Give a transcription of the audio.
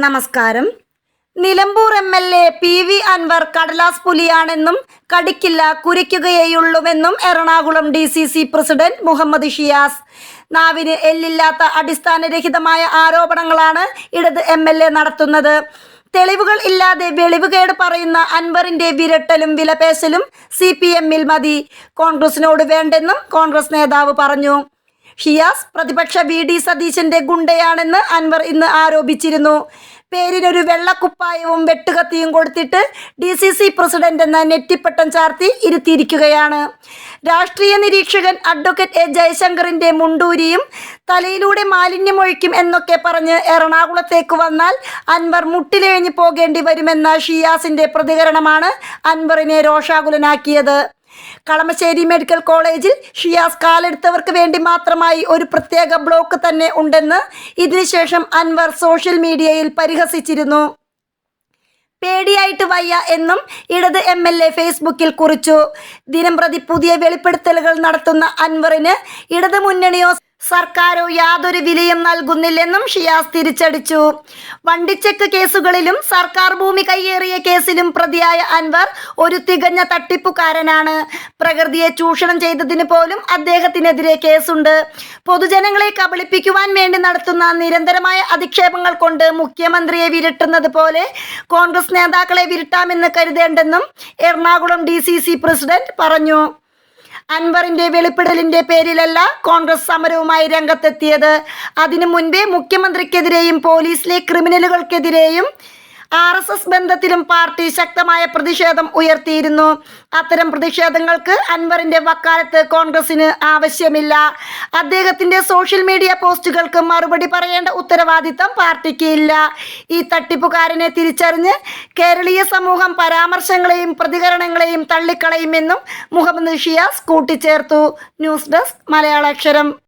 നമസ്കാരം. Nilambur MLA. PV. Anwar കടലാസ് പുലിയാണെന്നും കടിക്കില്ല കുരയ്ക്കുകയേയുള്ളൂവെന്നും Ernakulam DCC. President Muhammad Shiyas. നാവിന് എല്ലില്ലാത്ത അടിസ്ഥാനരഹിതമായ ആരോപണങ്ങളാണ് ഇടത് എം.എൽ.എ. നടത്തുന്നത്. തെളിവുകൾ ഇല്ലാതെ വെളിവുകേട് പറയുന്ന അൻവറിന്റെ വിരട്ടലും വിലപേശലും CPM-ൽ മതി, കോൺഗ്രസിനോട് വേണ്ടെന്നും കോൺഗ്രസ് നേതാവ് പറഞ്ഞു. ഷിയാസ് പ്രതിപക്ഷ VD സതീശന്റെ ഗുണ്ടയാണെന്ന് അൻവർ ഇന്ന് ആരോപിച്ചിരുന്നു. പേരിനൊരു വെള്ളക്കുപ്പായവും വെട്ടുകത്തിയും കൊടുത്തിട്ട് DCC പ്രസിഡന്റ് എന്ന നെറ്റിപ്പട്ടം ചാർത്തി ഇരുത്തിയിരിക്കുകയാണ്. രാഷ്ട്രീയ നിരീക്ഷകൻ അഡ്വക്കേറ്റ് A. ജയശങ്കറിന്റെ മുണ്ടൂരിയും തലയിലൂടെ മാലിന്യമൊഴിക്കും എന്നൊക്കെ പറഞ്ഞ് എറണാകുളത്തേക്ക് വന്നാൽ അൻവർ മുട്ടിലിഴഞ്ഞു പോകേണ്ടി വരുമെന്ന ഷിയാസിന്റെ പ്രതികരണമാണ് അൻവറിനെ രോഷാകുലനാക്കിയത്. കളമശ്ശേരി മെഡിക്കൽ കോളേജിൽ ഷിയാസ് കാലെടുത്തവർക്ക് വേണ്ടി മാത്രമായി ഒരു പ്രത്യേക ബ്ലോക്ക് തന്നെ ഉണ്ടെന്ന് ഇതിനുശേഷം അൻവർ സോഷ്യൽ മീഡിയയിൽ പരിഹസിച്ചിരുന്നു. പേടിയായിട്ട് വയ്യ എന്നും ഇടത് MLA ഫേസ്ബുക്കിൽ കുറിച്ചു. ദിനംപ്രതി പുതിയ വെളിപ്പെടുത്തലുകൾ നടത്തുന്ന അൻവറിന് ഇടത് മുന്നണിയോ സർക്കാരോ യാതൊരു വിലയും നൽകുന്നില്ലെന്നും ഷിയാസ് തിരിച്ചടിച്ചു. വണ്ടിച്ചെക്ക് കേസുകളിലും സർക്കാർ ഭൂമി കയ്യേറിയ കേസിലും പ്രതിയായ അൻവർ ഒരു തികഞ്ഞ തട്ടിപ്പുകാരനാണ്. പ്രകൃതിയെ ചൂഷണം ചെയ്തതിന് പോലും അദ്ദേഹത്തിനെതിരെ കേസുണ്ട്. പൊതുജനങ്ങളെ കബളിപ്പിക്കുവാൻ വേണ്ടി നടത്തുന്ന നിരന്തരമായ അധിക്ഷേപങ്ങൾ കൊണ്ട് മുഖ്യമന്ത്രിയെ വിരട്ടുന്നത് പോലെ കോൺഗ്രസ് നേതാക്കളെ വിരട്ടാമെന്ന് കരുതേണ്ടെന്നും എറണാകുളം DCC പ്രസിഡന്റ് പറഞ്ഞു. അൻവറിന്റെ വെളിപ്പെടുത്തലിന്റെ പേരിലല്ല കോൺഗ്രസ് സമരവുമായി രംഗത്തെത്തിയത്. അതിനു മുൻപേ മുഖ്യമന്ത്രിക്കെതിരെയും പോലീസിലെ ക്രിമിനലുകൾക്കെതിരെയും RSS ബന്ധത്തിലും പാർട്ടി ശക്തമായ പ്രതിഷേധം ഉയർത്തിയിരുന്നു. അത്തരം പ്രതിഷേധങ്ങൾക്ക് അൻവറിന്റെ വക്കാലത്ത് കോൺഗ്രസിന് ആവശ്യമില്ല. അദ്ദേഹത്തിന്റെ സോഷ്യൽ മീഡിയ പോസ്റ്റുകൾക്ക് മറുപടി പറയേണ്ട ഉത്തരവാദിത്തം പാർട്ടിക്ക് ഇല്ല. ഈ തട്ടിപ്പുകാരനെ തിരിച്ചറിഞ്ഞ് കേരളീയ സമൂഹം പരാമർശങ്ങളെയും പ്രതികരണങ്ങളെയും തള്ളിക്കളയുമെന്നും മുഹമ്മദ് ഷിയാസ് കൂട്ടിച്ചേർത്തു. News desk മലയാളാക്ഷരം.